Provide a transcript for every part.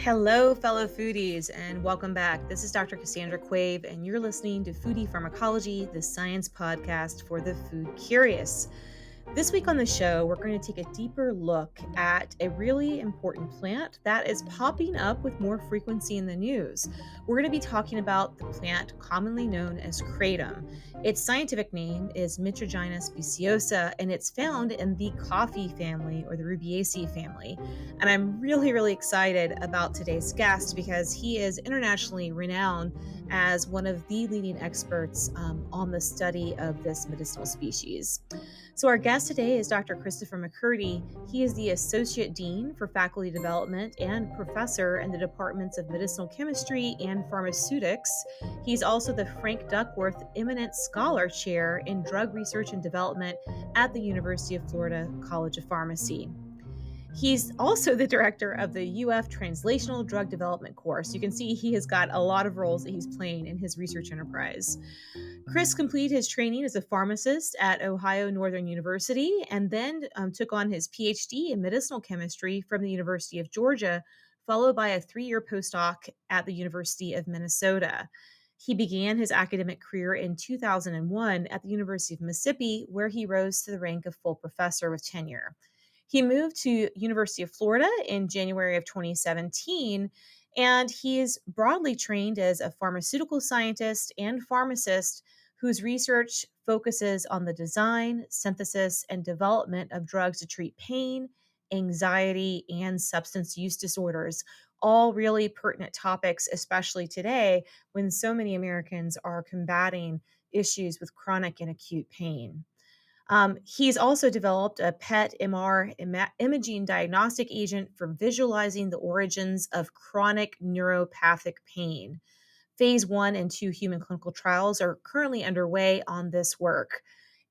Hello, fellow foodies, and welcome back. This is Dr. Cassandra Quave, and you're listening to Foodie Pharmacology, the science podcast for the food curious. This week on the show, we're going to take a deeper look at a really important plant that is popping up with more frequency in the news. We're going to be talking about the plant commonly known as kratom. Its scientific name is Mitragyna speciosa, and it's found in the coffee family or the Rubiaceae family. And I'm really excited about today's guest because he is internationally renowned as one of the leading experts on the study of this medicinal species. So, our guest today is Dr. Christopher McCurdy. He is the Associate Dean for Faculty Development and Professor in the Departments of Medicinal Chemistry and Pharmaceutics. He's also the Frank Duckworth Eminent Scholar Chair in Drug Research and Development at the University of Florida College of Pharmacy. He's also the director of the UF Translational Drug Development course. You can see he has got a lot of roles that he's playing in his research enterprise. Chris completed his training as a pharmacist at Ohio Northern University and then took on his PhD in medicinal chemistry from the University of Georgia, followed by a 3-year postdoc at the University of Minnesota. He began his academic career in 2001 at the University of Mississippi, where he rose to the rank of full professor with tenure. He moved to University of Florida in January of 2017, and he is broadly trained as a pharmaceutical scientist and pharmacist whose research focuses on the design, synthesis, and development of drugs to treat pain, anxiety, and substance use disorders. All really pertinent topics, especially today when so many Americans are combating issues with chronic and acute pain. He's also developed a PET MR imaging diagnostic agent for visualizing the origins of chronic neuropathic pain. Phase 1 and 2 human clinical trials are currently underway on this work.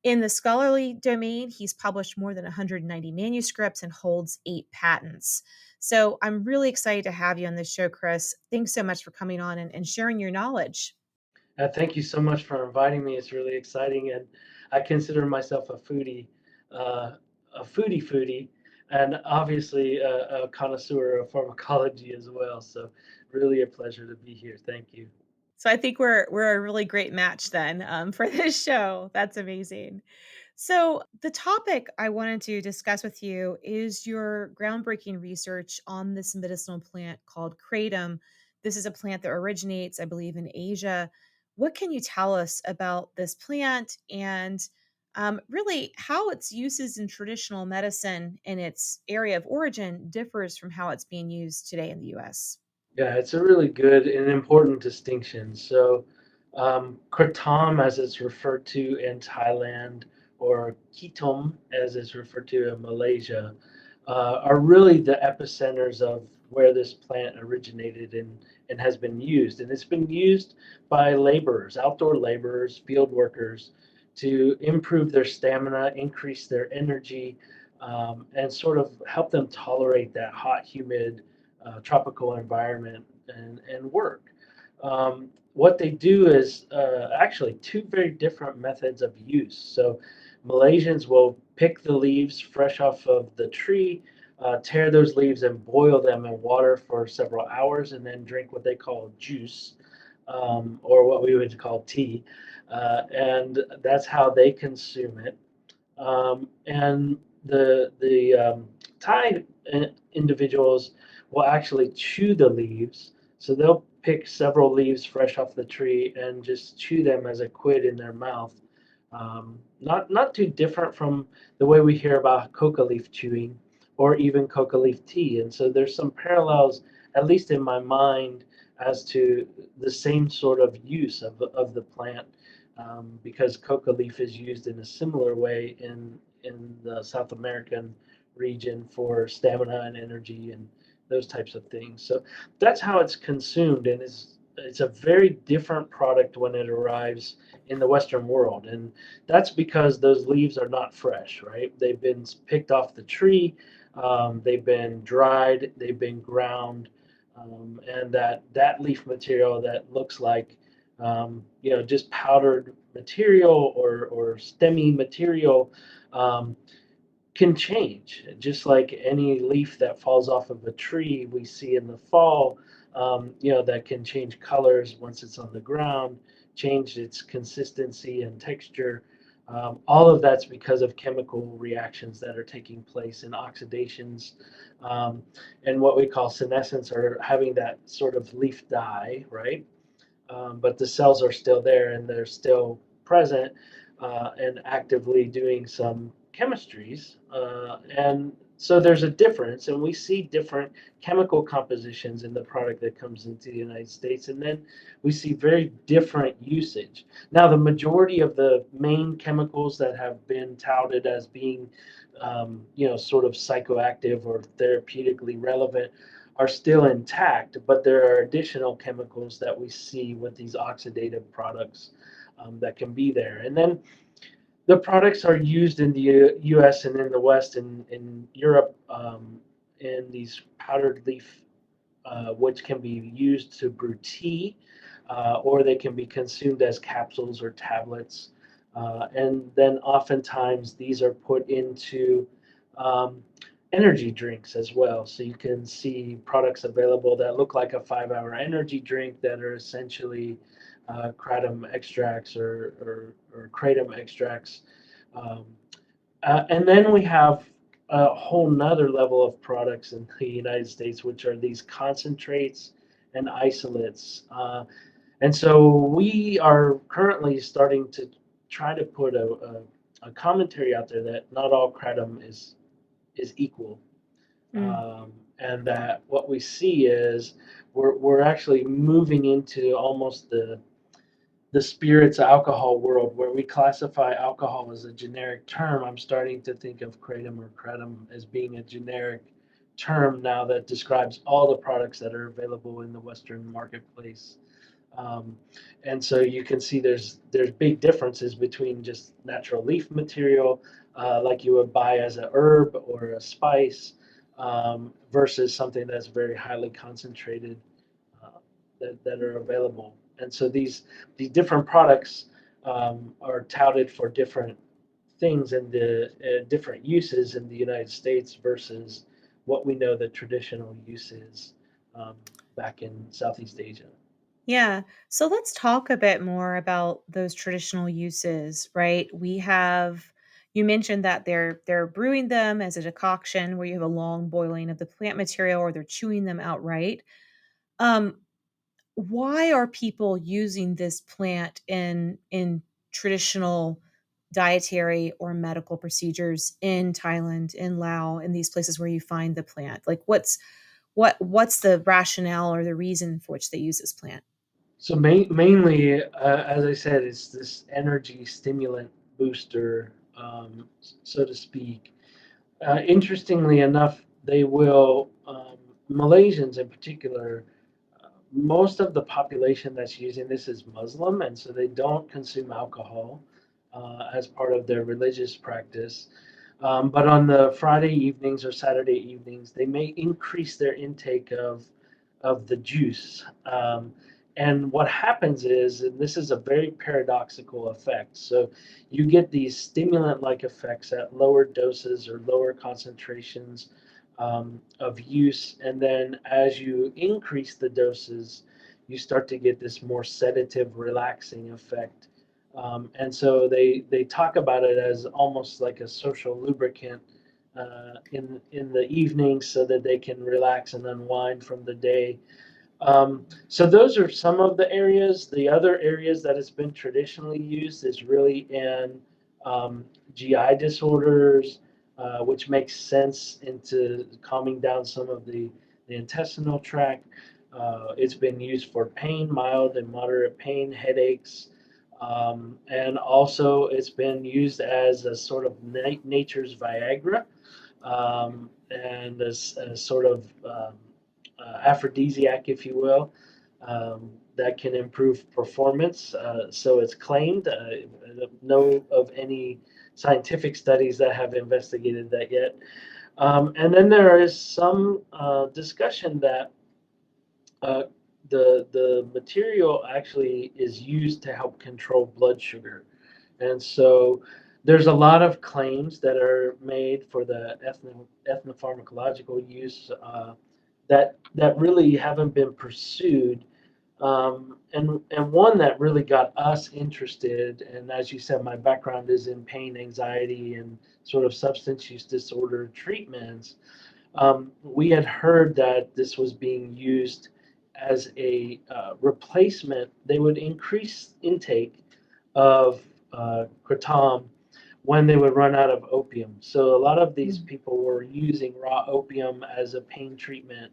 In the scholarly domain, he's published more than 190 manuscripts and holds 8 patents. So I'm really excited to have you on this show, Chris. Thanks so much for coming on and sharing your knowledge. Thank you so much for inviting me. It's really exciting, and I consider myself uh, a foodie, and obviously a connoisseur of pharmacology as well. So, really a pleasure to be here. Thank you. So I think we're a really great match then for this show. That's amazing. So the topic I wanted to discuss with you is your groundbreaking research on this medicinal plant called kratom. This is a plant that originates, I believe, in Asia. What can you tell us about this plant and really how its uses in traditional medicine and its area of origin differs from how it's being used today in the US? Yeah, it's a really good and important distinction. So, Kratom, as it's referred to in Thailand, or Kitom, as it's referred to in Malaysia, are really the epicenters of where this plant originated and has been used. And it's been used by laborers, outdoor laborers, field workers, to improve their stamina, increase their energy, and sort of help them tolerate that hot, humid, tropical environment and work. What they do is actually two very different methods of use. So Malaysians will pick the leaves fresh off of the tree, tear those leaves and boil them in water for several hours, and then drink what they call juice, or what we would call tea. And that's how they consume it. And the Thai individuals will actually chew the leaves. So they'll pick several leaves fresh off the tree and just chew them as a quid in their mouth. Not too different from the way we hear about coca leaf chewing or even coca leaf tea. And so there's some parallels, at least in my mind, as to the same sort of use of the plant, because coca leaf is used in a similar way in the South American region for stamina and energy and those types of things. So that's how it's consumed, and it's a very different product when it arrives in the Western world, and that's because those leaves are not fresh, right? They've been picked off the tree, they've been dried, they've been ground, and that leaf material that looks like just powdered material or stemmy material, um, can change, just like any leaf that falls off of a tree we see in the fall. That can change colors once it's on the ground, change its consistency and texture. All of that's because of chemical reactions that are taking place in oxidations, um, and what we call senescence, or having that sort of leaf die, right? But the cells are still there and they're still present, and actively doing some chemistries. And so there's a difference, and we see different chemical compositions in the product that comes into the United States, and then we see very different usage. Now, the majority of the main chemicals that have been touted as being, sort of psychoactive or therapeutically relevant are still intact, but there are additional chemicals that we see with these oxidative products, that can be there. And then the products are used in the US and in the West and in Europe, in these powdered leaf, which can be used to brew tea, or they can be consumed as capsules or tablets. And then oftentimes these are put into, um, energy drinks as well. So you can see products available that look like a 5-hour energy drink that are essentially, kratom extracts, or kratom extracts. Um, and then we have a whole nother level of products in the United States, which are these concentrates and isolates. And so we are currently starting to try to put a commentary out there that not all kratom is equal, Mm. and that what we see is we're actually moving into almost the spirits alcohol world, where we classify alcohol as a generic term. I'm starting to think of kratom or kratom as being a generic term now that describes all the products that are available in the Western marketplace. Um, and so you can see there's big differences between just natural leaf material, like you would buy as a herb or a spice, versus something that's very highly concentrated, that are available. And so these different products, are touted for different things and the different uses in the United States versus what we know the traditional use is, um, back in Southeast Asia. Yeah. So let's talk a bit more about those traditional uses, right? You mentioned that they're brewing them as a decoction where you have a long boiling of the plant material, or they're chewing them outright. Um, why are people using this plant in traditional dietary or medical procedures in Thailand, in Laos, in these places where you find the plant? Like what's the rationale or the reason for which they use this plant? So mainly, as I said, it's this energy stimulant booster, so to speak. Interestingly enough, they will, Malaysians in particular, most of the population that's using this is Muslim, and so they don't consume alcohol, as part of their religious practice. But on the Friday evenings or Saturday evenings, they may increase their intake of the juice. And what happens is, and this is a very paradoxical effect. So you get these stimulant like effects at lower doses or lower concentrations, of use. And then as you increase the doses, you start to get this more sedative, relaxing effect. And so they talk about it as almost like a social lubricant, in the evening, so that they can relax and unwind from the day. So those are some of the areas. The other areas that it's been traditionally used is really in, GI disorders, which makes sense into calming down some of the intestinal tract. It's been used for pain, mild and moderate pain, headaches, and also it's been used as a sort of nature's Viagra, and as a sort of, aphrodisiac, if you will, that can improve performance. So it's claimed. I don't know of any scientific studies that have investigated that yet. And then there is some, discussion that, uh, the material actually is used to help control blood sugar. And so there's a lot of claims that are made for the ethnopharmacological use that really haven't been pursued. And one that really got us interested, and as you said, my background is in pain, anxiety, and sort of substance use disorder treatments. We had heard that this was being used as a replacement. They would increase intake of kratom when they would run out of opium. So a lot of these Mm. people were using raw opium as a pain treatment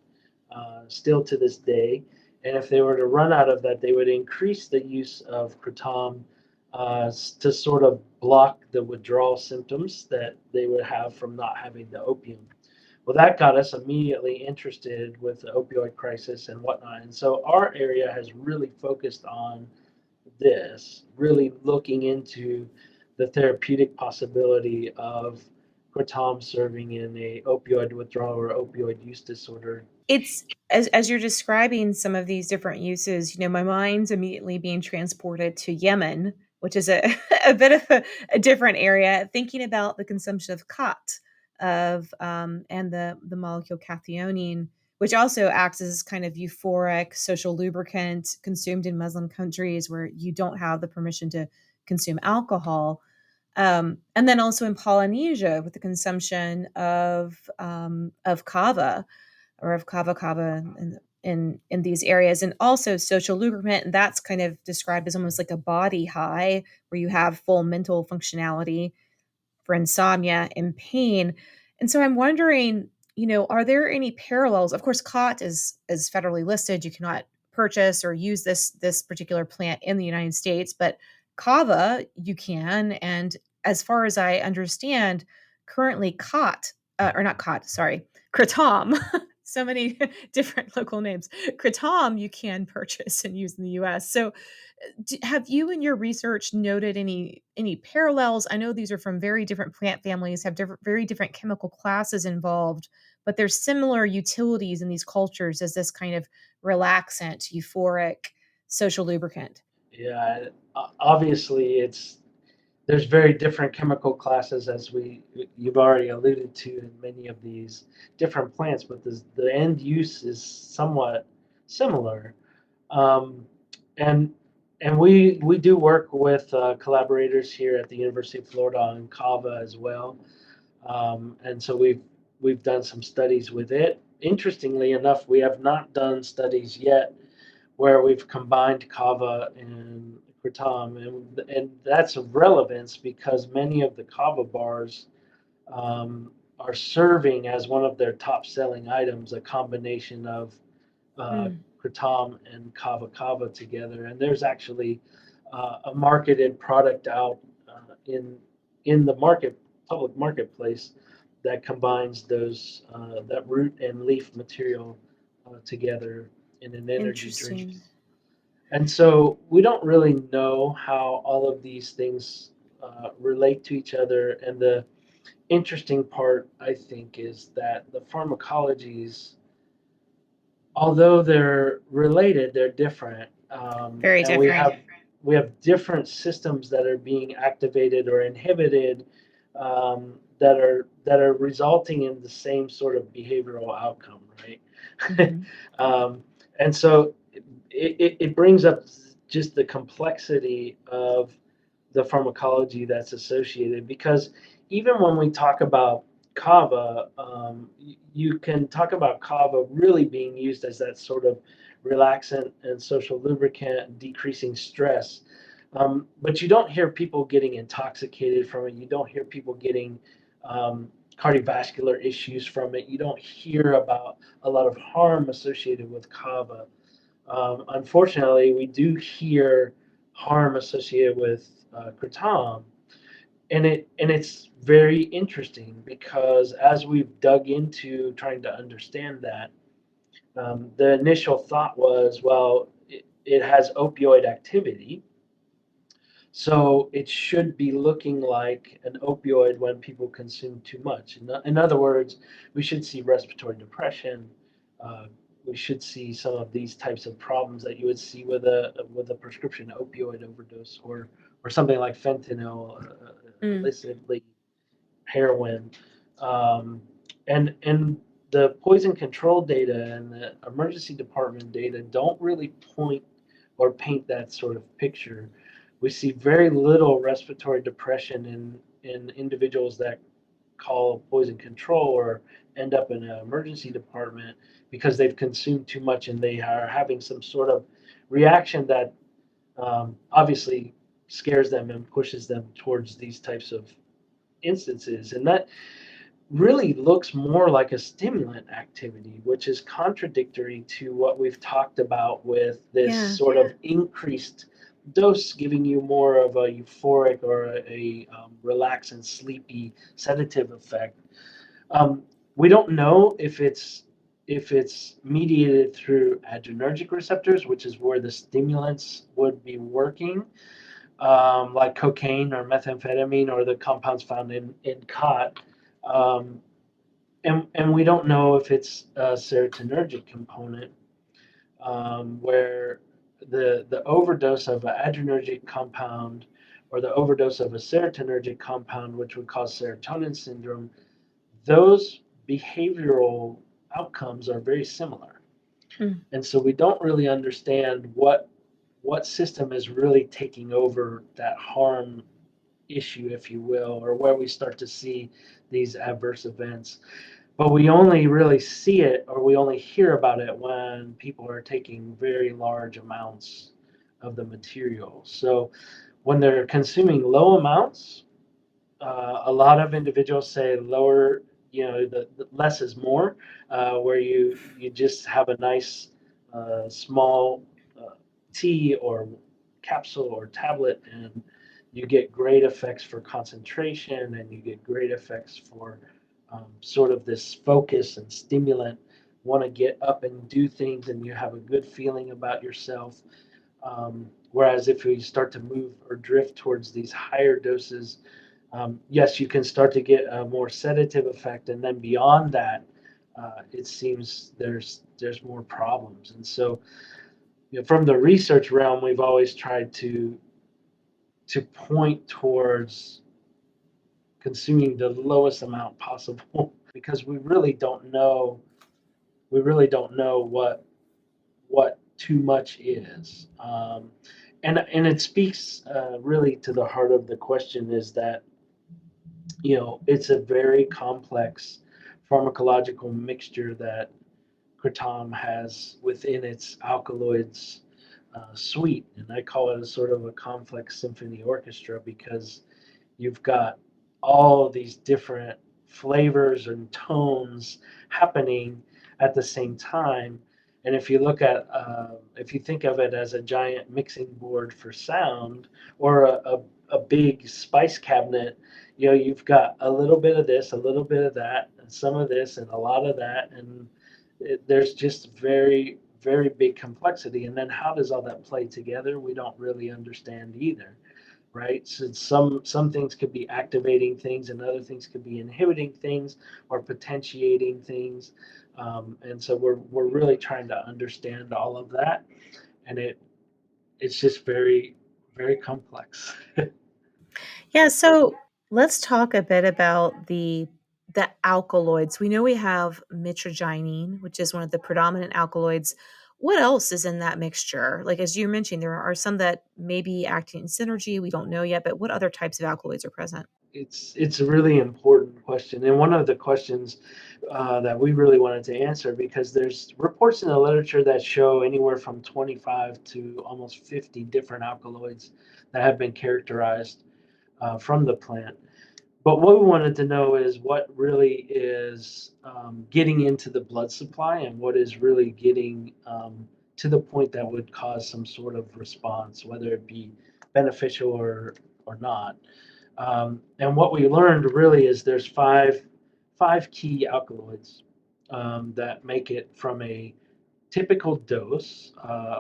still to this day. And if they were to run out of that, they would increase the use of kratom to sort of block the withdrawal symptoms that they would have from not having the opium. Well, that got us immediately interested with the opioid crisis and whatnot. And so our area has really focused on this, really looking into the therapeutic possibility of kratom serving in a opioid withdrawal or opioid use disorder. It's as you're describing some of these different uses, my mind's immediately being transported to Yemen, which is a a bit of a different area, thinking about the consumption of khat, and the molecule cathepsin, which also acts as kind of euphoric social lubricant consumed in Muslim countries where you don't have the permission to consume alcohol. And then also in Polynesia with the consumption of kava, or of kava kava in these areas, and also social lubricant. And that's kind of described as almost like a body high where you have full mental functionality for insomnia and pain. And so I'm wondering, are there any parallels? Of course, khat is federally listed. You cannot purchase or use this particular plant in the United States, but kava you can. And as far as I understand, currently khat, or not khat, sorry, kratom. So many different local names. Kratom you can purchase and use in the US. So have you in your research noted any parallels? I know these are from very different plant families, have very different chemical classes involved, but there's similar utilities in these cultures as this kind of relaxant, euphoric social lubricant. Yeah, obviously it's there's very different chemical classes as you've already alluded to in many of these different plants, but the end use is somewhat similar. Um, and and we do work with collaborators here at the University of Florida on kava as well. And so we've done some studies with it. Interestingly enough, we have not done studies yet where we've combined kava and kratom, and that's of relevance because many of the kava bars are serving as one of their top selling items a combination of uh, Mm, kratom and kava kava together. And there's actually a marketed product out in the public marketplace that combines those that root and leaf material together in an energy drink. interesting. And so we don't really know how all of these things relate to each other. And the interesting part, I think, is that the pharmacologies, although they're related, they're different, Very and we different. have different systems that are being activated or inhibited that are resulting in the same sort of behavioral outcome, right? Mhm. um, and so it brings up just the complexity of the pharmacology that's associated because even when we talk about kava, you can talk about kava really being used as that sort of relaxant and social lubricant, decreasing stress. But you don't hear people getting intoxicated from it. You don't hear people getting cardiovascular issues from it. You don't hear about a lot of harm associated with kava. Unfortunately, we do hear harm associated with kratom, and it's very interesting because as we've dug into trying to understand that, the initial thought was, well, it has opioid activity, so it should be looking like an opioid when people consume too much. In other words, we should see respiratory depression. Uh, we should see some of these types of problems that you would see with a prescription opioid overdose or something like fentanyl, Mm. illicitly heroin. Um, and the poison control data and the emergency department data don't really point or paint that sort of picture. We see very little respiratory depression in individuals that call poison control or end up in an emergency department because they've consumed too much and they are having some sort of reaction that obviously scares them and pushes them towards these types of instances. And that really looks more like a stimulant activity, which is contradictory to what we've talked about with this Yeah. sort of increased dose giving you more of a euphoric or a relaxed and sleepy sedative effect. Um, we don't know if it's mediated through adrenergic receptors, which is where the stimulants would be working, like cocaine or methamphetamine or the compounds found in khat. Um, and we don't know if it's a serotonergic component, where the overdose of an adrenergic compound or the overdose of a serotonergic compound, which would cause serotonin syndrome, those behavioral outcomes are very similar. Mm. And so we don't really understand what system is really taking over that harm issue, if you will, or where we start to see these adverse events. But we only really see it or we only hear about it when people are taking very large amounts of the material. So when they're consuming low amounts, a lot of individuals say lower, the less is more, where you just have a nice small tea or capsule or tablet, and you get great effects for concentration, and you get great effects for sort of this focus and stimulant. Want to get up and do things, and you have a good feeling about yourself. Whereas if we start to move or drift towards these higher doses, yes, you can start to get a more sedative effect, and then beyond that, it seems there's more problems. And so, from the research realm, we've always tried to point towards consuming the lowest amount possible because we really don't know what too much is. And it speaks really to the heart of the question is that it's a very complex pharmacological mixture that Kratom has within its alkaloids suite. And I call it a sort of a complex symphony orchestra because you've got all these different flavors and tones happening at the same time. And if you think of it as a giant mixing board for sound or a big spice cabinet, you've got a little bit of this, a little bit of that, and some of this, and a lot of that, and there's just very, very big complexity. And then how does all that play together? We don't really understand either, right? So some things could be activating things, and other things could be inhibiting things or potentiating things. And so we're really trying to understand all of that, and it's just very, very complex. Yeah, so let's talk a bit about the alkaloids. We know we have mitragynine, which is one of the predominant alkaloids. What else is in that mixture? Like as you mentioned, there are some that may be acting in synergy. We don't know yet, but what other types of alkaloids are present? It's a really important question, and one of the questions that we really wanted to answer because there's reports in the literature that show anywhere from 25 to almost 50 different alkaloids that have been characterized from the plant. But what we wanted to know is what really is getting into the blood supply and what is really getting to the point that would cause some sort of response, whether it be beneficial or not. And what we learned really is there's five key alkaloids that make it from a typical dose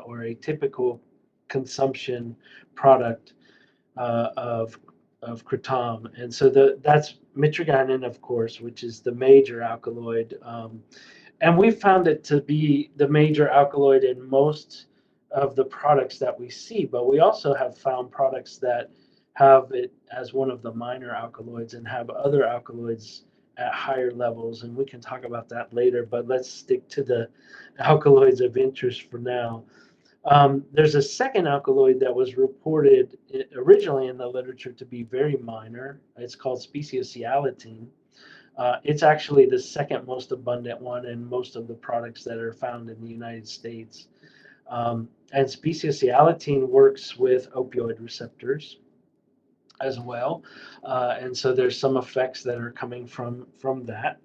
or a typical consumption product of kratom. And so that's mitragynine, of course, which is the major alkaloid. And we found it to be the major alkaloid in most of the products that we see, but we also have found products that have it as one of the minor alkaloids and have other alkaloids at higher levels. And we can talk about that later, but let's stick to the alkaloids of interest for now. There's a second alkaloid that was reported originally in the literature to be very minor. It's called speciosialatine. It's actually the second most abundant one in most of the products that are found in the United States. And speciosialatine works with opioid receptors as well, and so there's some effects that are coming from that.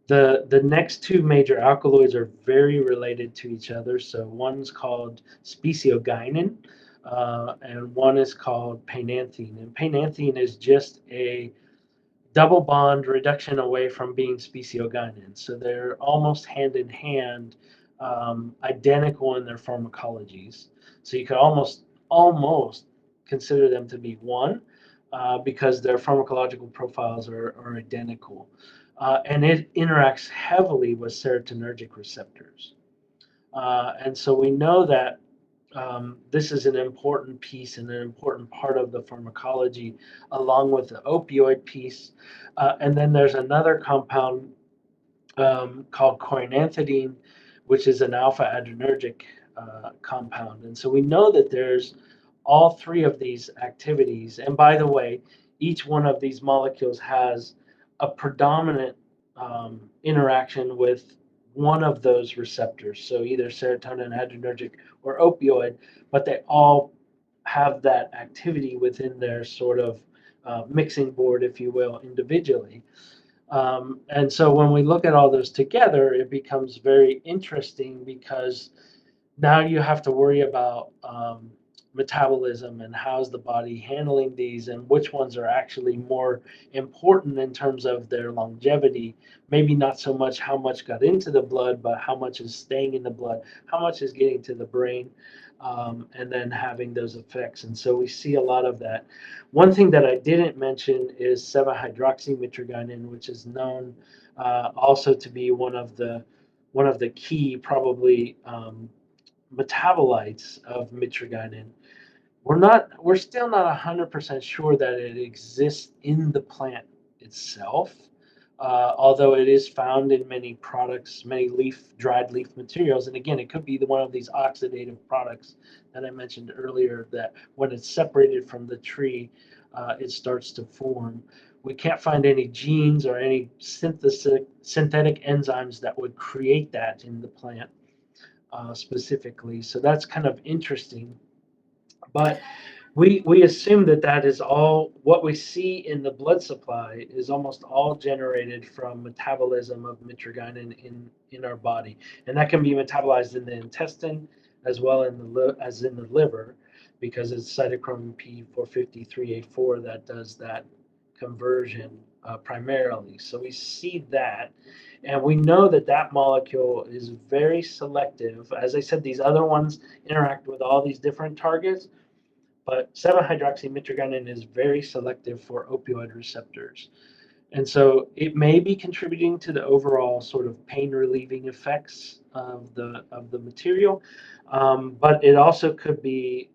The next two major alkaloids are very related to each other. So one's called speciogynin, and one is called painanthine. And painanthine is just a double bond reduction away from being speciogynin. So they're almost hand in hand, identical in their pharmacologies. So you could almost consider them to be one, because their pharmacological profiles are identical. And it interacts heavily with serotonergic receptors. And so we know that this is an important piece and an important part of the pharmacology, along with the opioid piece. And then there's another compound called coinanthidine, which is an alpha adrenergic compound. And so we know that there's all three of these activities. And by the way, each one of these molecules has a predominant interaction with one of those receptors. So either serotonin, adrenergic, or opioid, but they all have that activity within their sort of mixing board, if you will, individually. And so when we look at all those together, it becomes very interesting because now you have to worry about metabolism and how's the body handling these and which ones are actually more important in terms of their longevity. Maybe not so much how much got into the blood, but how much is staying in the blood, how much is getting to the brain, and then having those effects. And so we see a lot of that. One thing that I didn't mention is 7-hydroxymitragynine, which is known also to be one of the key probably metabolites of mitragynine. We're still not 100% sure that it exists in the plant itself, although it is found in many products, many dried leaf materials. And again, it could be one of these oxidative products that I mentioned earlier, that when it's separated from the tree, it starts to form. We can't find any genes or any synthetic enzymes that would create that in the plant specifically. So that's kind of interesting. But we assume that that is all what we see in the blood supply is almost all generated from metabolism of mitragynine in our body, and that can be metabolized in the intestine as well as in the liver, because it's cytochrome P453A4 that does that conversion primarily. So we see that, and we know that that molecule is very selective. As I said, these other ones interact with all these different targets, but 7-hydroxymitragynine is very selective for opioid receptors. And so it may be contributing to the overall sort of pain relieving effects of the material, but it also could be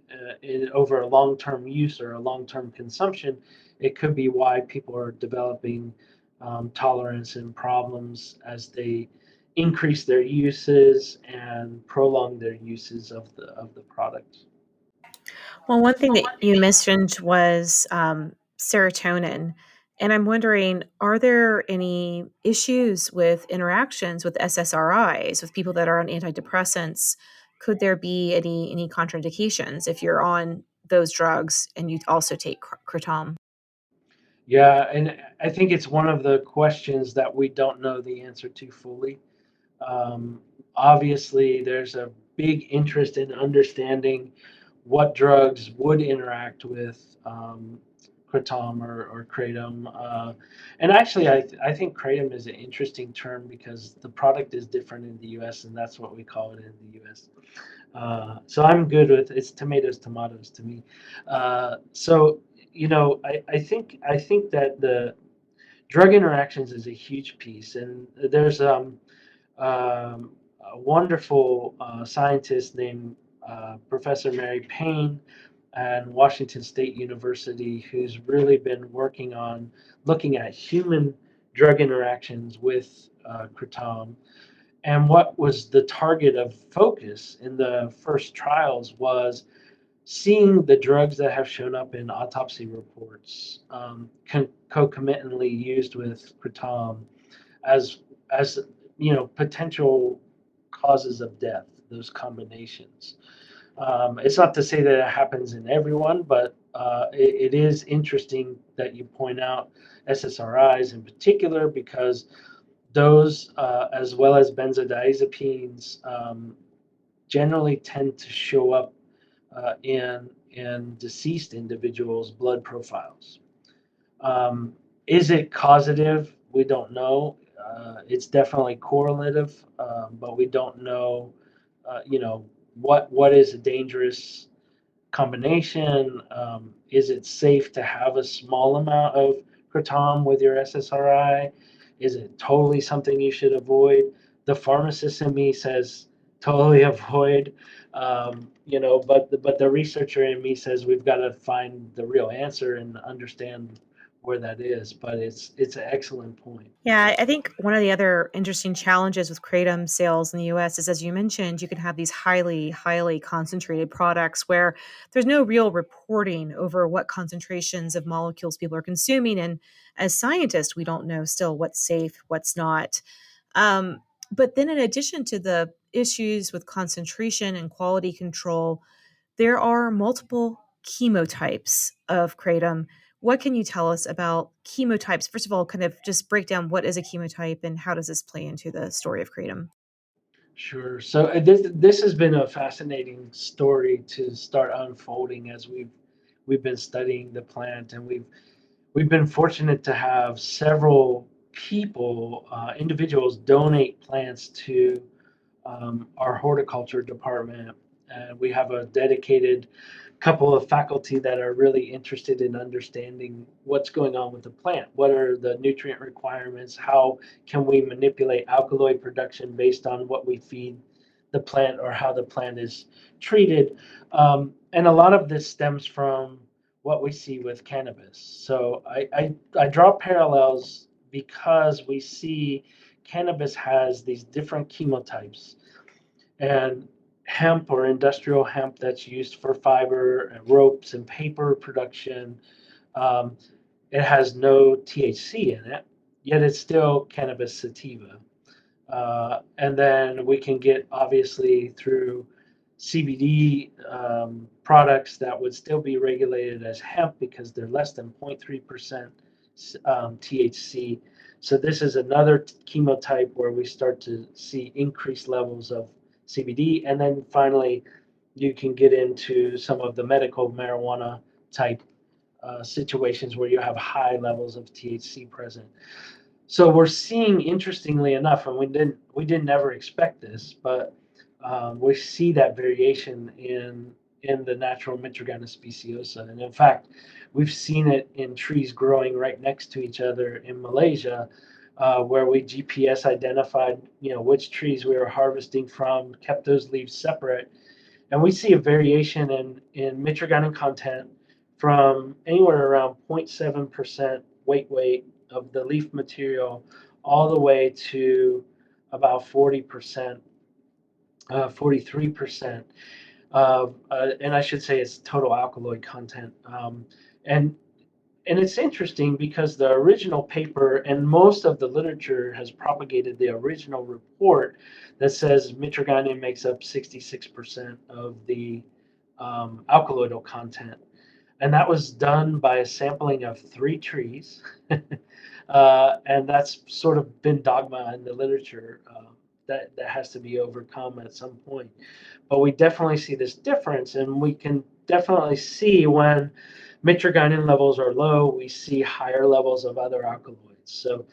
over a long term use or a long term consumption. It could be why people are developing tolerance and problems as they increase their uses and prolong their uses of the product. Well, one thing that you mentioned was serotonin. And I'm wondering, are there any issues with interactions with SSRIs, with people that are on antidepressants? Could there be any contraindications if you're on those drugs and you also take Kratom? Yeah, and I think it's one of the questions that we don't know the answer to fully. Um, Obviously, there's a big interest in understanding what drugs would interact with kratom or kratom. And actually, I think kratom is an interesting term because the product is different in the US, and that's what we call it in the US. So I'm good with it's tomatoes to me. So I think that the drug interactions is a huge piece, and there's a wonderful scientist named Professor Mary Payne and Washington State University, who's really been working on looking at human drug interactions with kratom. And what was the target of focus in the first trials was seeing the drugs that have shown up in autopsy reports concomitantly used with kratom as as potential causes of death. Those combinations. It's not to say that it happens in everyone, but it is interesting that you point out SSRIs in particular because those, as well as benzodiazepines, generally tend to show up in deceased individuals' blood profiles. Um, is it causative? We don't know. It's definitely correlative, but we don't know. What is a dangerous combination? Is it safe to have a small amount of kratom with your SSRI? Is it totally something you should avoid? The pharmacist in me says totally avoid. But the researcher in me says we've got to find the real answer and understand where that is. But it's an excellent point. Yeah, I think one of the other interesting challenges with kratom sales in the US is, as you mentioned, you can have these highly, highly concentrated products where there's no real reporting over what concentrations of molecules people are consuming. And as scientists, we don't know still what's safe, what's not. But then, in addition to the issues with concentration and quality control, there are multiple chemotypes of kratom. What can you tell us about chemotypes? First of all, kind of just break down what is a chemotype and how does this play into the story of kratom? Sure. So this has been a fascinating story to start unfolding as we've been studying the plant, and we've been fortunate to have several people, individuals, donate plants to our horticulture department, and we have a dedicated couple of faculty that are really interested in understanding what's going on with the plant. What are the nutrient requirements? How can we manipulate alkaloid production based on what we feed the plant or how the plant is treated? And a lot of this stems from what we see with cannabis. So I draw parallels because we see cannabis has these different chemotypes and hemp or industrial hemp that's used for fiber and ropes and paper production. Um, it has no THC in it, yet it's still cannabis sativa. And then we can get obviously through CBD products that would still be regulated as hemp because they're less than 0.3% THC. So this is another chemotype where we start to see increased levels of CBD. And then finally, you can get into some of the medical marijuana type situations where you have high levels of THC present. So we're seeing, interestingly enough, and we didn't ever expect this, but we see that variation in the natural Mitragynous speciosa, and in fact, we've seen it in trees growing right next to each other in Malaysia, where we GPS identified, which trees we were harvesting from, kept those leaves separate, and we see a variation in mitragynine content from anywhere around 0.7% weight of the leaf material all the way to about 40%, 43% of, and I should say it's total alkaloid content. And and it's interesting because the original paper and most of the literature has propagated the original report that says mitragynine makes up 66% of the alkaloidal content. And that was done by a sampling of 3 trees. And that's sort of been dogma in the literature that has to be overcome at some point. But we definitely see this difference, and we can definitely see when mitragynine levels are low, we see higher levels of other alkaloids. So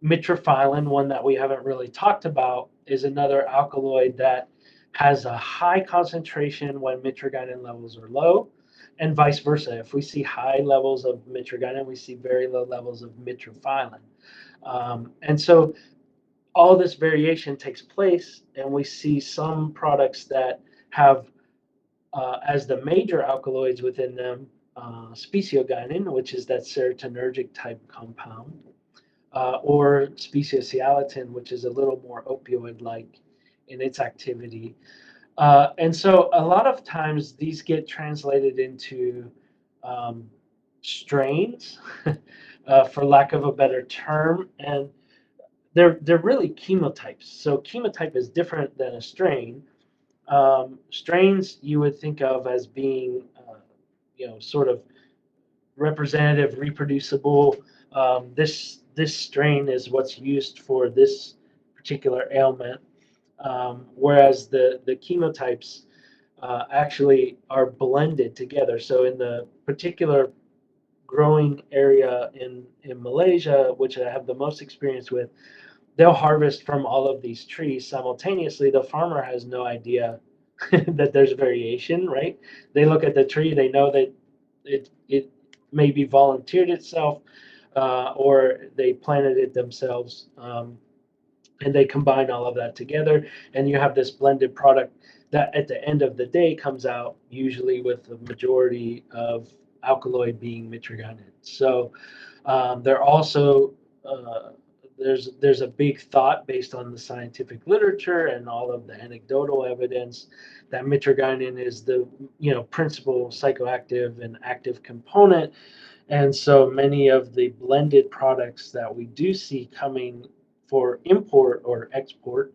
mitraphyllin, one that we haven't really talked about, is another alkaloid that has a high concentration when mitragynine levels are low, and vice versa. If we see high levels of mitragynine, we see very low levels of mitraphyllin. And so all this variation takes place, and we see some products that have as the major alkaloids within them, speciogynin, which is that serotonergic type compound, or speciosialatin, which is a little more opioid-like in its activity. And so a lot of times these get translated into um, strains, for lack of a better term, and they're really chemotypes. So chemotype is different than a strain. Strains you would think of as being, sort of representative, reproducible. This strain is what's used for this particular ailment, whereas the chemotypes actually are blended together. So in the particular growing area in Malaysia, which I have the most experience with, they'll harvest from all of these trees simultaneously. The farmer has no idea that there's variation, right? They look at the tree, they know that it maybe volunteered itself, or they planted it themselves, and they combine all of that together, and you have this blended product that at the end of the day comes out usually with the majority of alkaloid being mitragynine. So they're also uh, there's a big thought based on the scientific literature and all of the anecdotal evidence that mitragynine is the principal psychoactive and active component, and so many of the blended products that we do see coming for import or export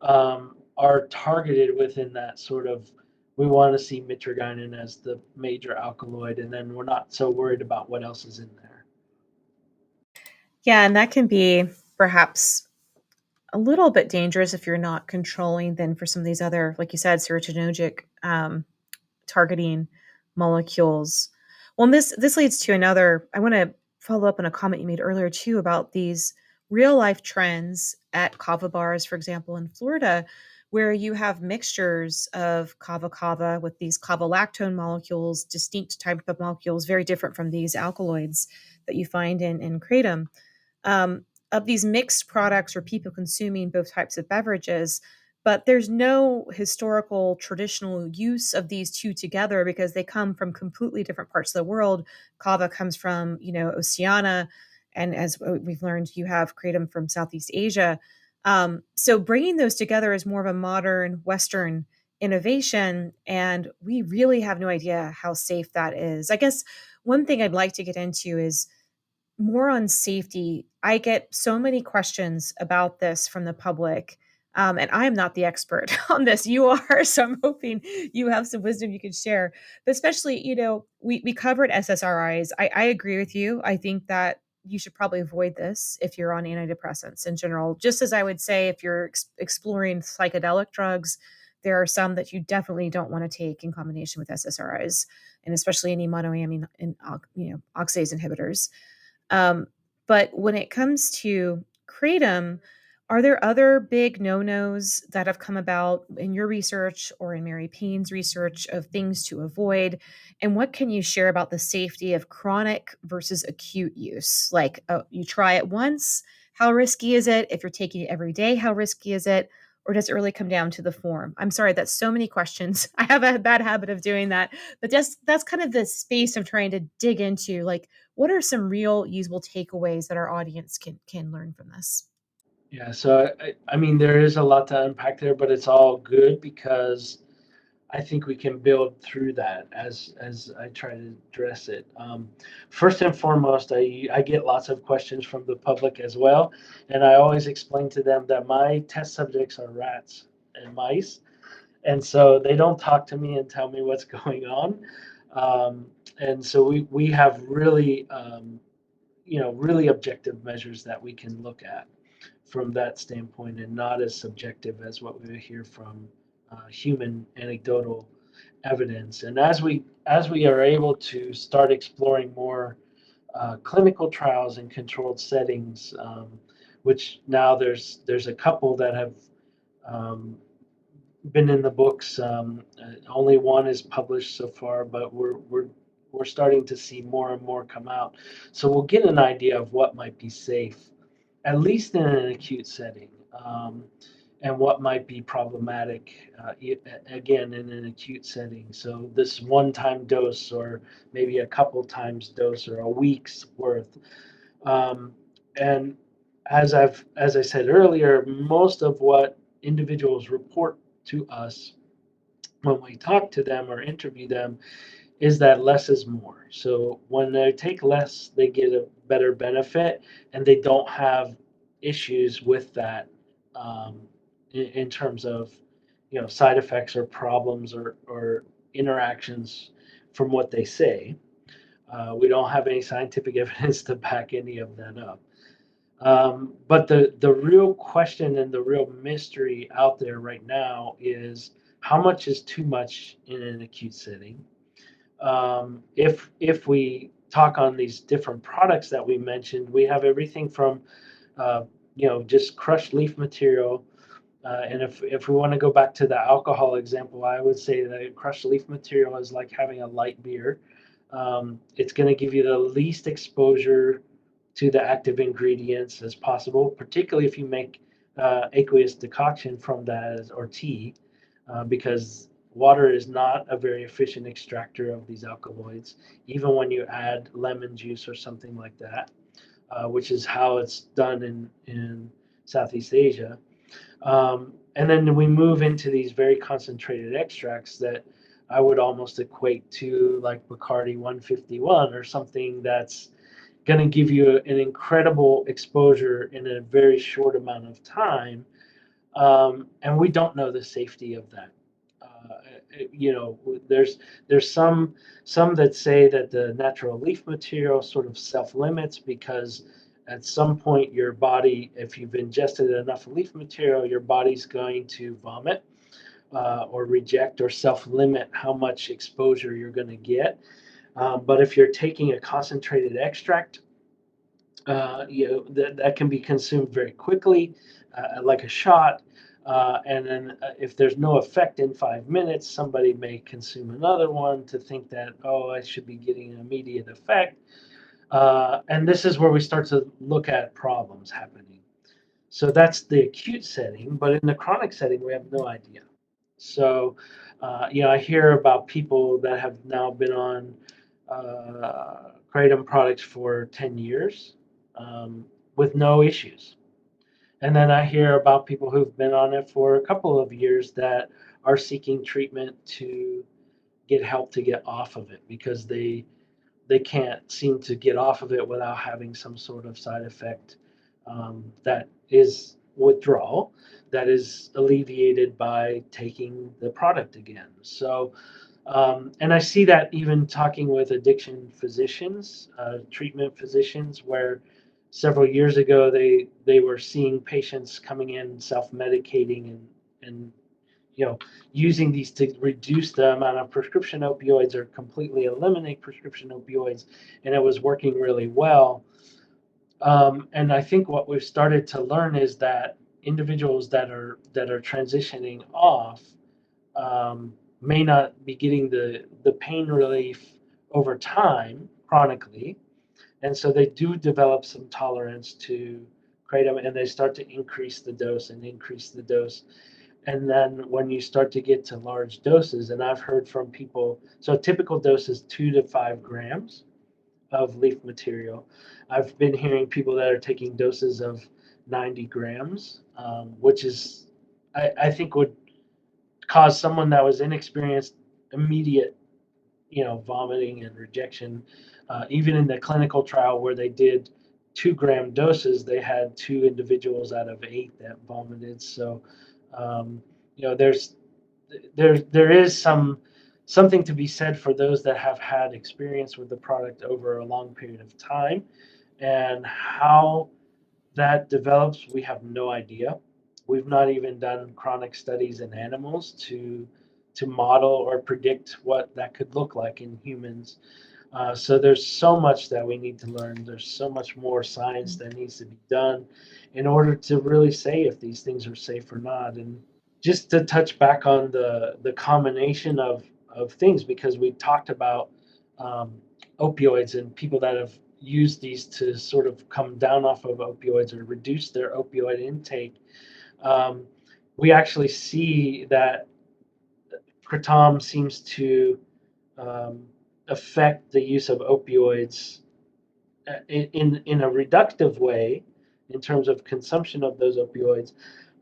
are targeted within that sort of, we want to see mitragynine as the major alkaloid, and then we're not so worried about what else is in there. Yeah, and that can be perhaps a little bit dangerous if you're not controlling then for some of these other, like you said, serotonergic targeting molecules. Well, and this leads to another. I want to follow up on a comment you made earlier too about these real life trends at kava bars, for example, in Florida, where you have mixtures of kava with these kava lactone molecules, distinct type of molecules, very different from these alkaloids that you find in kratom, of these mixed products or people consuming both types of beverages. But there's no historical traditional use of these two together because they come from completely different parts of the world. Kava comes from, Oceania, and as we've learned, you have kratom from Southeast Asia. So bringing those together is more of a modern Western innovation, and we really have no idea how safe that is. I guess one thing I'd like to get into is more on safety. I get so many questions about this from the public, and I am not the expert on this. You are, so I'm hoping you have some wisdom you can share. But especially, we covered SSRIs. I agree with you. I think that you should probably avoid this if you're on antidepressants in general. Just as I would say, if you're exploring psychedelic drugs, there are some that you definitely don't want to take in combination with SSRIs, and especially any monoamine and oxidase inhibitors. Um, but when it comes to kratom, are there other big no-nos that have come about in your research or in Mary Payne's research of things to avoid? And what can you share about the safety of chronic versus acute use? Like, you try it once, how risky is it? If you're taking it every day, how risky is it? Or does it really come down to the form? I'm sorry, that's so many questions. I have a bad habit of doing that, but that's kind of the space I'm trying to dig into. Like, what are some real usable takeaways that our audience can learn from this? Yeah, so I mean, there is a lot to unpack there, but it's all good because I think we can build through that as I try to address it. First and foremost, I get lots of questions from the public as well, and I always explain to them that my test subjects are rats and mice, and so they don't talk to me and tell me what's going on. And so we have really really objective measures that we can look at from that standpoint, and not as subjective as what we hear from human anecdotal evidence. And as we are able to start exploring more clinical trials in controlled settings, which now there's a couple that have um, been in the books. Only one is published so far, but we're starting to see more and more come out. So we'll get an idea of what might be safe, at least in an acute setting. and what might be problematic, again, in an acute setting. So this one-time dose, or maybe a couple times dose, or a week's worth. Um, and as I said earlier, most of what individuals report to us when we talk to them or interview them is that less is more. So when they take less, they get a better benefit, and they don't have issues with that, um, in terms of, side effects or problems, or interactions from what they say. We don't have any scientific evidence to back any of that up. But the real question and the real mystery out there right now is, how much is too much in an acute setting? If we talk on these different products that we mentioned, we have everything from, uh, just crushed leaf material. And if we want to go back to the alcohol example, I would say that crushed leaf material is like having a light beer. It's going to give you the least exposure to the active ingredients as possible, particularly if you make aqueous decoction from that, or tea, because water is not a very efficient extractor of these alkaloids, even when you add lemon juice or something like that, which is how it's done in Southeast Asia. And then we move into these very concentrated extracts that I would almost equate to like Bacardi 151, or something that's going to give you an incredible exposure in a very short amount of time. And we don't know the safety of that. Uh, there's some that say that the natural leaf material sort of self limits, because at some point your body, if you've ingested enough leaf material, your body's going to vomit, or reject, or self limit how much exposure you're going to get. But if you're taking a concentrated extract, that can be consumed very quickly, like a shot. And then, if there's no effect in 5 minutes, somebody may consume another one to think that, oh, I should be getting an immediate effect. And this is where we start to look at problems happening. So that's the acute setting, but in the chronic setting, we have no idea. So, I hear about people that have now been on Kratom products for 10 years, with no issues. And then I hear about people who've been on it for a couple of years that are seeking treatment to get help to get off of it, because they can't seem to get off of it without having some sort of side effect, that is withdrawal, that is alleviated by taking the product again. So, and I see that even talking with addiction physicians, treatment physicians, where several years ago they were seeing patients coming in self-medicating, and you know using these to reduce the amount of prescription opioids, or completely eliminate prescription opioids, and it was working really well. And I think what we've started to learn is that individuals that are transitioning off, may not be getting the pain relief over time chronically, and so they do develop some tolerance to kratom, and they start to increase the dose and increase the dose. And then when you start to get to large doses, and I've heard from people, so a typical dose is 2 to 5 grams of leaf material. I've been hearing people that are taking doses of 90 grams, which is, I think, would cause someone that was inexperienced immediate, vomiting and rejection. Even in the clinical trial where they did 2 gram doses, they had 2 individuals out of 8 that vomited. So, um, there is something to be said for those that have had experience with the product over a long period of time, and how that develops, we have no idea. We've not even done chronic studies in animals to model or predict what that could look like in humans. So there's so much that we need to learn. There's so much more science that needs to be done in order to really say if these things are safe or not. And just to touch back on the combination of things, because we talked about, um, opioids and people that have used these to sort of come down off of opioids or reduce their opioid intake. Um, we actually see that kratom seems to um, affect the use of opioids in a reductive way in terms of consumption of those opioids,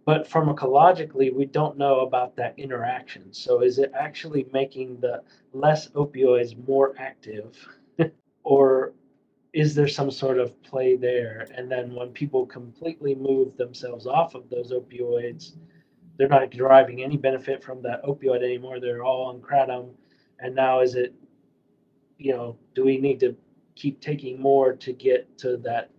but pharmacologically, we don't know about that interaction. So, is it actually making the less opioids more active, or is there some sort of play there? And then when people completely move themselves off of those opioids, they're not deriving any benefit from that opioid anymore. They're all on kratom. And now is it, do we need to keep taking more to get to that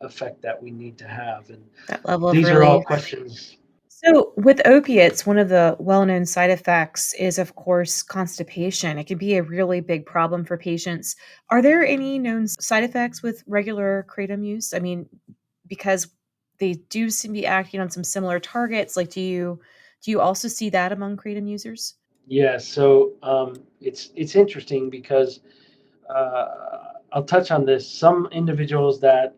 effect that we need to have? And That level of these are all relief. questions. So, with opiates, one of the well-known side effects is, of course, constipation. It can be a really big problem for patients. Are there any known side effects with regular kratom use? I mean, because they do seem to be acting on some similar targets. Like, do you also see that among kratom users? Yeah, so it's interesting because I'll touch on this. Some individuals that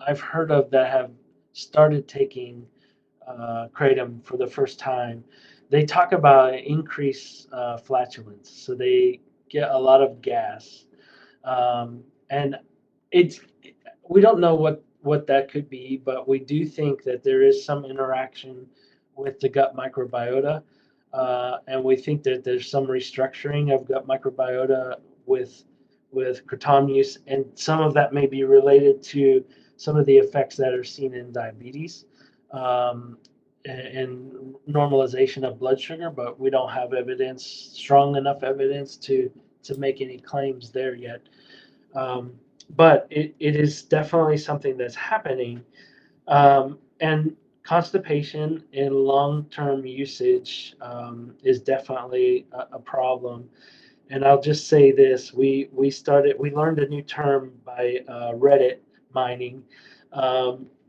I've heard of that have started taking kratom for the first time, they talk about increased flatulence. So they get a lot of gas, and it's we don't know what that could be, but we do think that there is some interaction with the gut microbiota, and we think that there's some restructuring of gut microbiota with kratom use, and some of that may be related to some of the effects that are seen in diabetes. And normalization of blood sugar, but we don't have evidence, strong enough evidence to make any claims there yet. Um, but it is definitely something that's happening. And constipation in long-term usage is definitely a problem. And I'll just say this: we learned a new term by Reddit mining,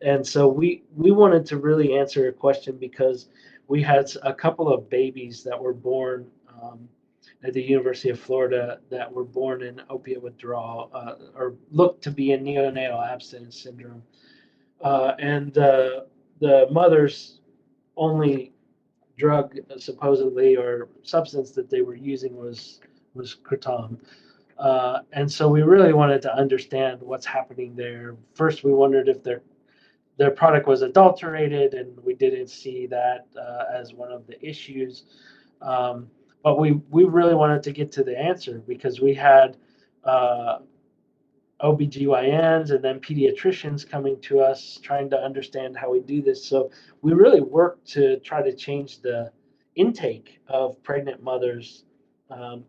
and so we wanted to really answer a question because we had a couple of babies that were born at the University of Florida that were born in opiate withdrawal or looked to be in neonatal abstinence syndrome, and the mother's only drug supposedly or substance that they were using was kratom. And so we really wanted to understand what's happening there. First, we wondered if their product was adulterated, and we didn't see that as one of the issues. Um, but we really wanted to get to the answer because we had uh, OBGYNs and then pediatricians coming to us trying to understand how we do this. So we really worked to try to change the intake of pregnant mothers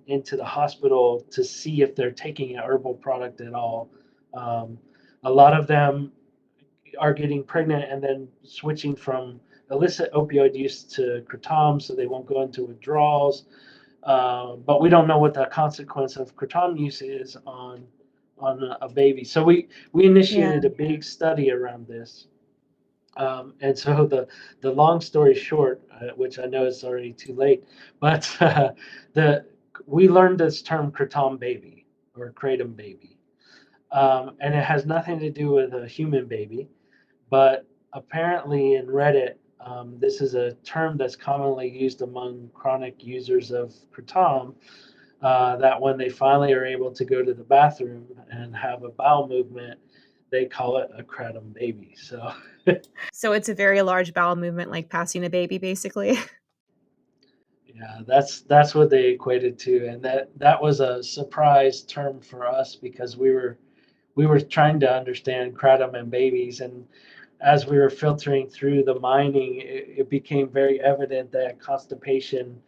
into the hospital to see if they're taking a herbal product at all. Um, a lot of them are getting pregnant and then switching from illicit opioid use to kratom so they won't go into withdrawals. But we don't know what the consequence of kratom use is on a baby. So we Yeah. initiated a big study around this. And so the long story short, which I know is already too late, but the we learned this term kratom baby or kratom baby, and it has nothing to do with a human baby. But apparently in Reddit, this is a term that's commonly used among chronic users of kratom. That when they finally are able to go to the bathroom and have a bowel movement, they call it a kratom baby. So So it's a very large bowel movement, like passing a baby, basically. yeah, that's what they equated to, and that was a surprise term for us because we were trying to understand kratom and babies, and as we were filtering through the mining, it became very evident that constipation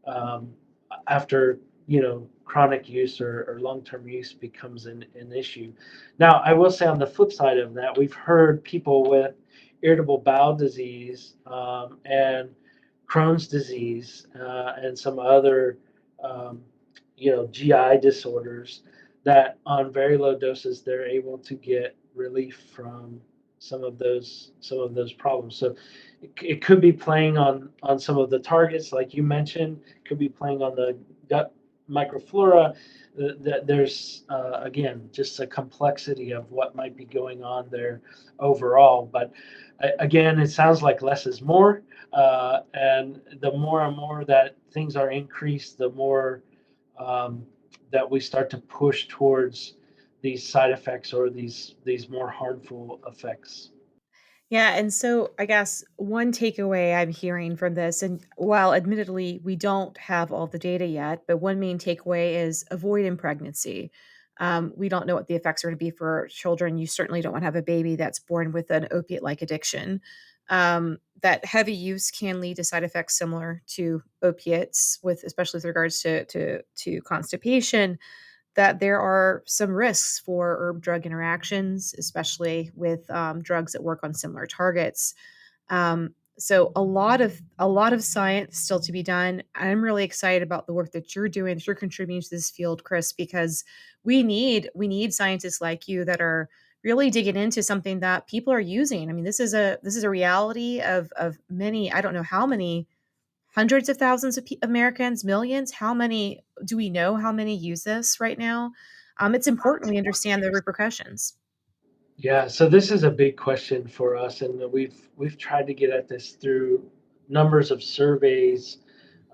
um, after chronic use or long-term use becomes an issue. Now, I will say on the flip side of that, we've heard people with irritable bowel disease and Crohn's disease and some other um, GI disorders that on very low doses they're able to get relief from some of those problems. So it could be playing on some of the targets like you mentioned. It could be playing on the gut microflora, that there's again just a complexity of what might be going on there overall. But again, it sounds like less is more, and the more and more that things are increased, the more um, that we start to push towards these side effects or these more harmful effects. Yeah, and so I guess one takeaway I'm hearing from this, and while admittedly we don't have all the data yet, but one main takeaway is avoid in pregnancy. We don't know what the effects are going to be for children. You certainly don't want to have a baby that's born with an opiate-like addiction. That heavy use can lead to side effects similar to opiates, with especially with regards to constipation, that there are some risks for herb drug interactions, especially with drugs that work on similar targets. So a lot of science still to be done. I'm really excited about the work that you're doing, that you're contributing to this field, Chris, because we need scientists like you that are really digging into something that people are using. I mean, this is a reality of many. I don't know how many hundreds of thousands of Americans, millions. How many do we know? How many use this right now? It's important we understand the repercussions. Yeah, so this is a big question for us, and we've tried to get at this through numbers of surveys,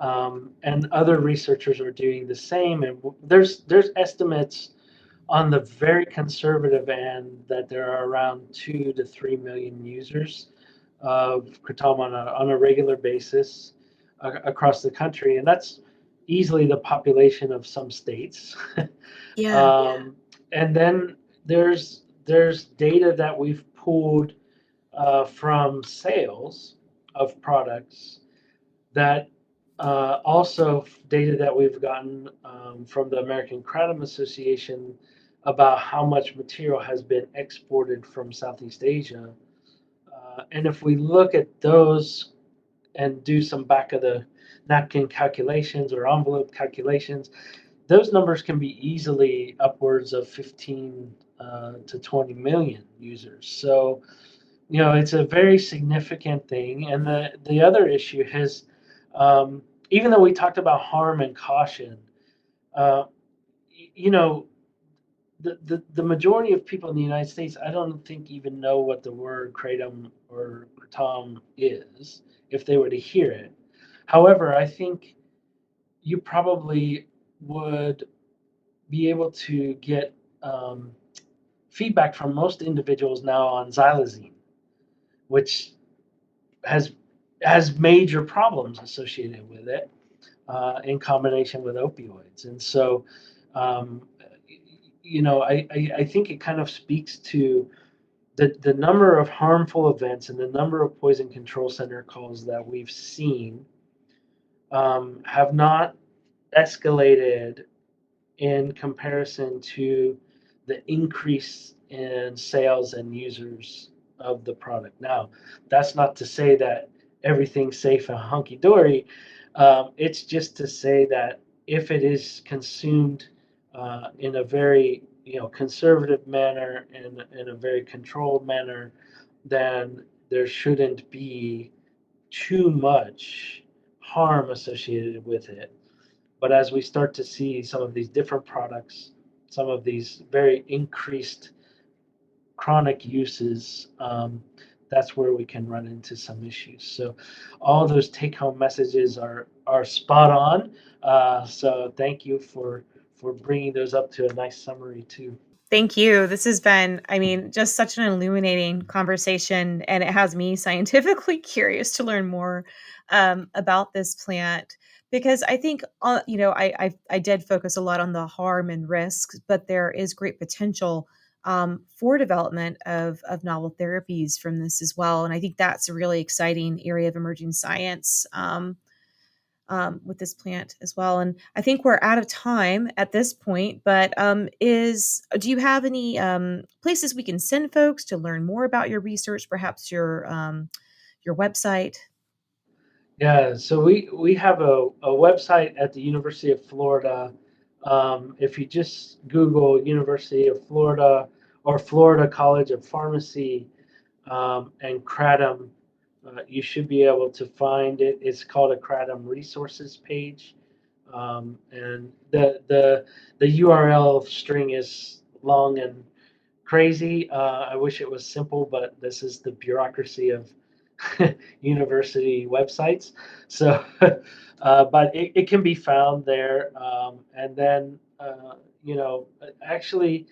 and other researchers are doing the same. And there's estimates on the very conservative end that there are around 2 to 3 million users of kratom on a regular basis across the country, and that's easily the population of some states. Yeah. Um, and then there's data that we've pulled from sales of products that also data that we've gotten from the American Kratom Association about how much material has been exported from Southeast Asia. And if we look at those and do some back of the napkin calculations or envelope calculations, those numbers can be easily upwards of 15 to 20 million users. So, it's a very significant thing. And the other issue is, even though we talked about harm and caution, uh, you know, the majority of people in the United States, I don't think even know what the word kratom or kratom is if they were to hear it. However, I think you probably would be able to get um, feedback from most individuals now on xylazine, which has has major problems associated with it in combination with opioids. And so, um, I think it kind of speaks to the number of harmful events and the number of poison control center calls that we've seen have not escalated in comparison to the increase in sales and users of the product. Now, that's not to say that everything's safe and hunky dory. It's just to say that if it is consumed in a very conservative manner and in a very controlled manner, then there shouldn't be too much harm associated with it. But as we start to see some of these different products, some of these very increased chronic uses, that's where we can run into some issues. So all those take-home messages are spot on. So thank you for bringing those up to a nice summary too. Thank you. This has been, I mean, just such an illuminating conversation, and it has me scientifically curious to learn more about this plant because I think, I did focus a lot on the harm and risks, but there is great potential for development of novel therapies from this as well, and I think that's a really exciting area of emerging science. With this plant as well. And I think we're out of time at this point, but is do you have any places we can send folks to learn more about your research, perhaps your website? Yeah, so we have a website at the University of Florida. If you just Google University of Florida or Florida College of Pharmacy and Kratom, you should be able to find it. It's called a Kratom resources page. And the URL string is long and crazy. I wish it was simple, but this is the bureaucracy of university websites. So, but it can be found there. And then, actually,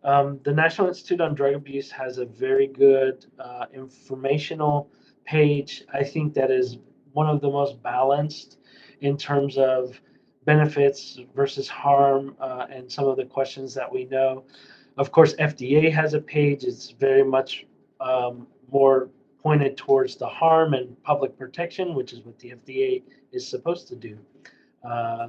the National Institute on Drug Abuse has a very good informational page. I think that is one of the most balanced in terms of benefits versus harm, and some of the questions that we know. Of course, FDA has a page. It's very much more pointed towards the harm and public protection, which is what the FDA is supposed to do. Uh,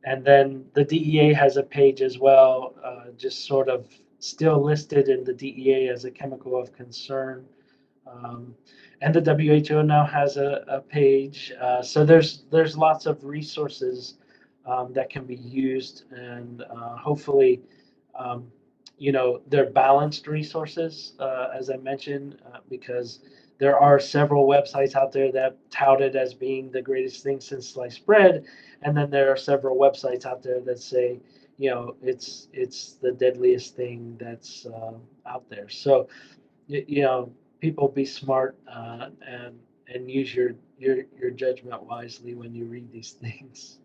and then the DEA has a page as well, just sort of still listed in the DEA as a chemical of concern. Um, and the WHO now has a page. So there's lots of resources that can be used, and hopefully, um, they're balanced resources, as I mentioned, because there are several websites out there that tout it as being the greatest thing since sliced bread, and then there are several websites out there that say, it's the deadliest thing that's out there. So, people be smart, and use your judgment wisely when you read these things.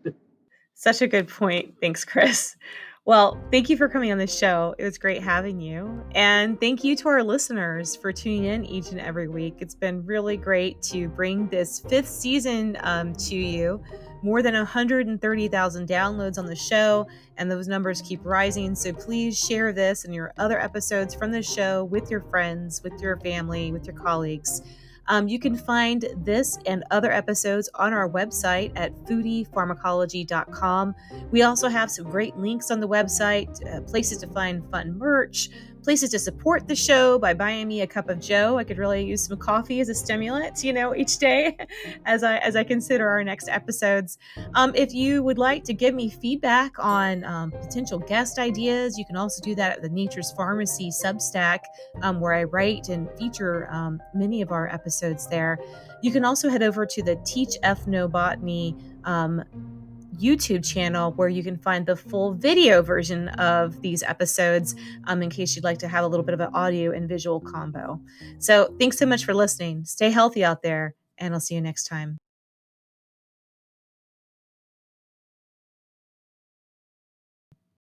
Such a good point. Thanks, Chris. Well, thank you for coming on the show. It was great having you. And thank you to our listeners for tuning in each and every week. It's been really great to bring this fifth season to you. More than 130,000 downloads on the show, and those numbers keep rising. So please share this and your other episodes from the show with your friends, with your family, with your colleagues. You can find this and other episodes on our website at foodiepharmacology.com. We also have some great links on the website, places to find fun merch, places to support the show by buying me a cup of joe. I could really use some coffee as a stimulant, each day as I consider our next episodes. If you would like to give me feedback on potential guest ideas, you can also do that at the Nature's Pharmacy Substack, where I write and feature many of our episodes there. You can also head over to the Teach Ethnobotany YouTube channel, where you can find the full video version of these episodes, in case you'd like to have a little bit of an audio and visual combo. So thanks so much for listening. Stay healthy out there, and I'll see you next time.